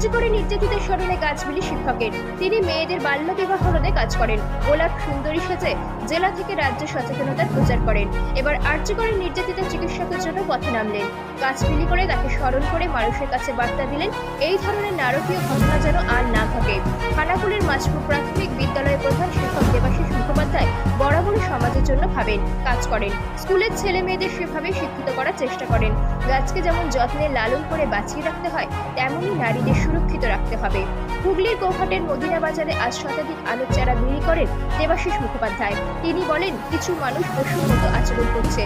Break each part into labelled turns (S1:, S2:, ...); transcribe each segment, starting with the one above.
S1: আর্যিকরে নির্যাতিতের স্মরণে গাছ বিলি শিক্ষকের। তিনি মেয়েদের বাল্য বিবাহ রোধে কাজ করেন। গোলাপ সুন্দরী সেজে জেলা থেকে রাজ্যে সচেতনতার প্রচার করেন। এবার আর্যিকরে নির্যাতিত চিকিৎসকের জন্য পথে নামলেন। গাছ বিলি করে তাকে স্মরণ করে মানুষের কাছে বার্তা দিলেন, এই ধরনের নারকীয় ঘটনা যেন আর না ঘটে। খানাকুলের মাছপুর প্রাথমিক বিদ্যালয়ের প্রধান শিক্ষক দেবাশিস মুখোপাধ্যায় বরাবরই সমাজের জন্য ভাবেন, কাজ করেন। স্কুলের ছেলে মেয়েদের সেভাবে শিক্ষিত করার চেষ্টা করেন। গাছকে যেমন যত্নে লালন করে বাঁচিয়ে রাখতে হয়, তেমনই নারীদের সুরক্ষিত রাখতে হবে। হুগলির গোঘাটের মদিনা বাজারে আজ শতাধিক আলোর চারা বিলি করেন দেবাশিস মুখোপাধ্যায়। তিনি বলেন, কিছু মানুষ পশুর মতো আচরণ করছে,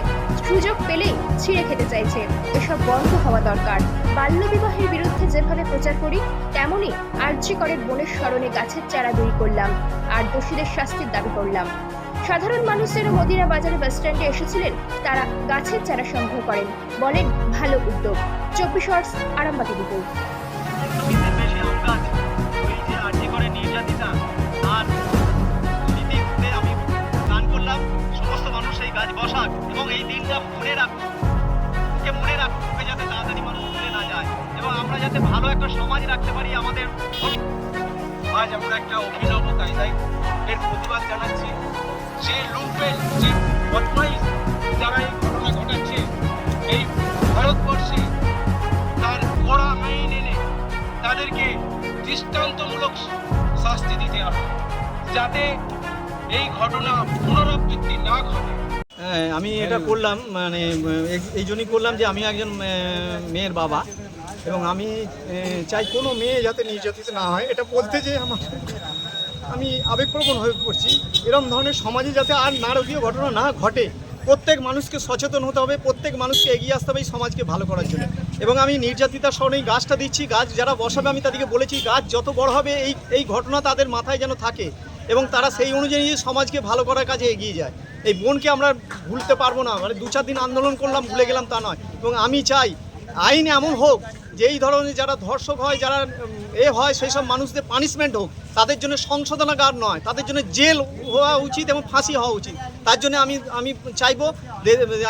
S1: সুযোগ পেলেই ছিঁড়ে খেতে চাইছে। এসব বন্ধ হওয়া দরকার। বাল্যবিবাহের বিরুদ্ধে যেভাবে প্রচার করি, তেমনই আর্যিকরের বোনের স্মরণে গাছের চারা বিলি করলাম আর দোষীদের শাস্তির দাবি করলাম। সাধারণ মানুষেরা মদিনা বাজারে বাস স্ট্যান্ডে এসেছিলেন, তারা গাছের চারা সংগ্রহ করেন। বলেন, ভালো উদ্যোগ। 24 আওয়ার্স আরামবাগের রিপোর্ট।
S2: সমস্ত মানুষ এই গাছ বসাক এবং এই দিনটা মনে রাখুক, যাতে তাড়াতাড়ি মানুষ ভুলে না যায় এবং আমরা যাতে ভালো একটা সমাজ রাখতে পারি। আমাদের আজ আমরা একটা অভিনব কায়দায় এর প্রতিবাদ জানাচ্ছি। যে লুম্পেন, যে বদমাইশ যারা এই ঘটনা ঘটাচ্ছে এই ভারতবর্ষে, তার কড়া আইন এনে তাদেরকে দৃষ্টান্তমূলক শাস্তি দিতে হবে, যাতে এই ঘটনা পুনরাবৃত্তি না ঘটে।
S3: আমি এটা করলাম মানে এই জন্যই করলাম যে আমি একজন মেয়ের বাবা এবং আমি চাই কোনো মেয়ে যাতে নির্যাতিত না হয়। এটা বলতে যে আমি আবেগপ্রবণ হয়ে পড়ছি। এরকম ধরনের সমাজে যাতে আর নারকীয় ঘটনা না ঘটে, প্রত্যেক মানুষকে সচেতন হতে হবে, প্রত্যেক মানুষকে এগিয়ে আসতে হবে এই সমাজকে ভালো করার জন্য। এবং আমি নির্যাতিতার স্মরণে এই গাছটা দিচ্ছি। গাছ যারা বসাবে আমি তাদেরকে বলেছি, গাছ যত বড় হবে এই ঘটনা তাদের মাথায় যেন থাকে এবং তারা সেই অনুযায়ী সমাজকে ভালো করার কাজে এগিয়ে যায়। এই বোনকে আমরা ভুলতে পারবো না, মানে 2-4 দিন আন্দোলন করলাম, ভুলে গেলাম তা নয়। এবং আমি চাই আইন এমন হোক যে এই ধরনের যারা ধর্ষক হয়, যারা হয়, সেই সব মানুষদের পানিশমেন্ট হোক। তাদের জন্য সংশোধনাগার নয়, তাদের জন্য জেল হওয়া উচিত এবং ফাঁসি হওয়া উচিত। তার জন্য আমি চাইবো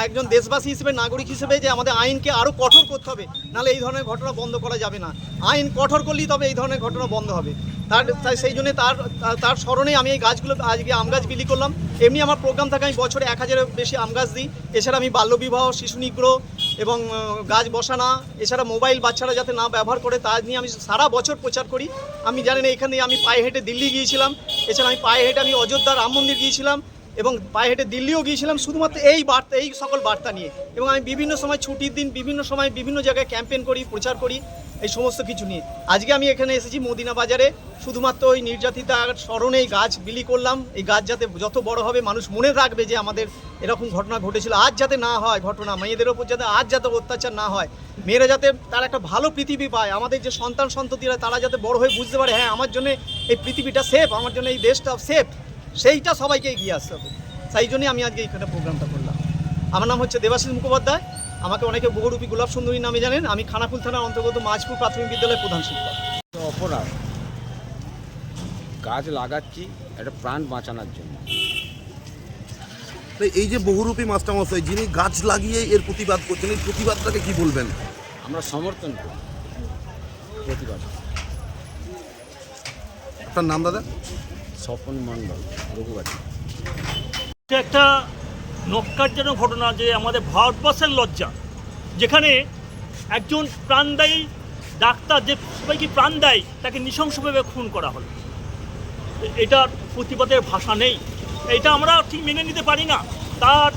S3: একজন দেশবাসী হিসেবে, নাগরিক হিসেবে, যে আমাদের আইনকে আরও কঠোর করতে হবে, নাহলে এই ধরনের ঘটনা বন্ধ করা যাবে না। আইন কঠোর করলেই তবে এই ধরনের ঘটনা বন্ধ হবে। সেই জন্য তার স্মরণে আমি এই গাছগুলো আজকে আম গাছ বিলি করলাম। এমনি আমার প্রোগ্রাম থাকে, আমি বছরে 1000-এর বেশি আম গাছ দিই। এছাড়া আমি বাল্যবিবাহ, শিশু নিগ্রহ এবং গাছ বসানো, এছাড়া মোবাইল বাচ্চারা যাতে না ব্যবহার করে তা নিয়ে আমি সারা বছর প্রচার করি। আমি জানেন এখানে আমি পায়ে হেঁটে দিল্লি গিয়েছিলাম, এছাড়া আমি পায়ে হেঁটে আমি অযোধ্যা রাম মন্দির গিয়েছিলাম এবং পায়ে হেঁটে দিল্লিও গিয়েছিলাম, শুধুমাত্র এই সকল বার্তা নিয়ে। এবং আমি বিভিন্ন সময় ছুটির দিন বিভিন্ন সময় বিভিন্ন জায়গায় ক্যাম্পেইন করি, প্রচার করি এই সমস্ত কিছু নিয়ে। আজকে আমি এখানে এসেছি মদিনা বাজারে, শুধুমাত্র ওই নির্যাতিতার স্মরণে এই গাছ বিলি করলাম। এই গাছ যাতে যত বড় হবে মানুষ মনে রাখবে যে আমাদের এরকম ঘটনা ঘটেছিল, আজ যাতে না হয় ঘটনা, মেয়েদের ওপর যাতে আজ যাতে অত্যাচার না হয়, মেয়েরা যাতে তার একটা ভালো পৃথিবী পায়, আমাদের যে সন্ততিরা তারা যাতে বড় হয়ে বুঝতে পারে, হ্যাঁ আমার জন্য এই পৃথিবীটা সেফ, আমার জন্য এই দেশটা সেফ, সেইটা সবাইকে এগিয়ে আসতে হবে। সেই জন্যই আমি আজকে এইখানে প্রোগ্রামটা করলাম। আমার নাম হচ্ছে দেবাশিস মুখোপাধ্যায়, আমাকে অনেকে বহুরূপী গোলাপ সুন্দরী নামে জানেন। আমি খানাকুল থানার অন্তর্গত মাছপুর প্রাথমিক বিদ্যালয়ের প্রধান শিক্ষক।
S4: অপরাধ গাছ লাগাচ্ছি একটা প্রাণ বাঁচানোর জন্য।
S5: এই যে বহুরূপী মাস্টারমশাই যিনি গাছ লাগিয়ে এর প্রতিবাদ করছেন, এই প্রতিবাদটাকে কি বলবেন?
S4: আমরা সমর্থন করি প্রতিবাদ।
S5: আপনার নাম দাদা?
S4: স্বপন মণ্ডল, রঘুবাড়ি।
S6: এটা একটা নক্কারজনক ঘটনা যে আমাদের ভারতবর্ষের লজ্জা, যেখানে একজন প্রাণদায়ী ডাক্তার যে সবাইকে প্রাণ দেয় তাকে নৃশংসভাবে খুন করা হলো। এটার প্রতিবাদের ভাষা নেই, এটা আমরা ঠিক মেনে নিতে পারি না। তার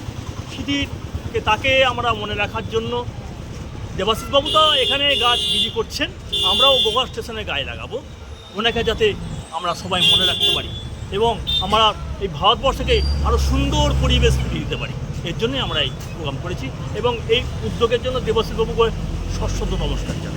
S6: স্মৃতিকে তাকে আমরা মনে রাখার জন্য দেবাশিসবাবু তো এখানে গাছ বিলি করছেন, আমরাও গোঘাট স্টেশনের গায়ে লাগাবো, ওনাকে যাতে আমরা সবাই মনে রাখতে পারি এবং আমরা এই ভারতবর্ষকে আরও সুন্দর পরিবেশ ফিরিয়ে দিতে পারি। এর জন্যই আমরা এই প্রোগ্রাম করেছি এবং এই উদ্যোগের জন্য দেবাশিসবাবুকে সশ্রদ্ধ নমস্কার জানাই।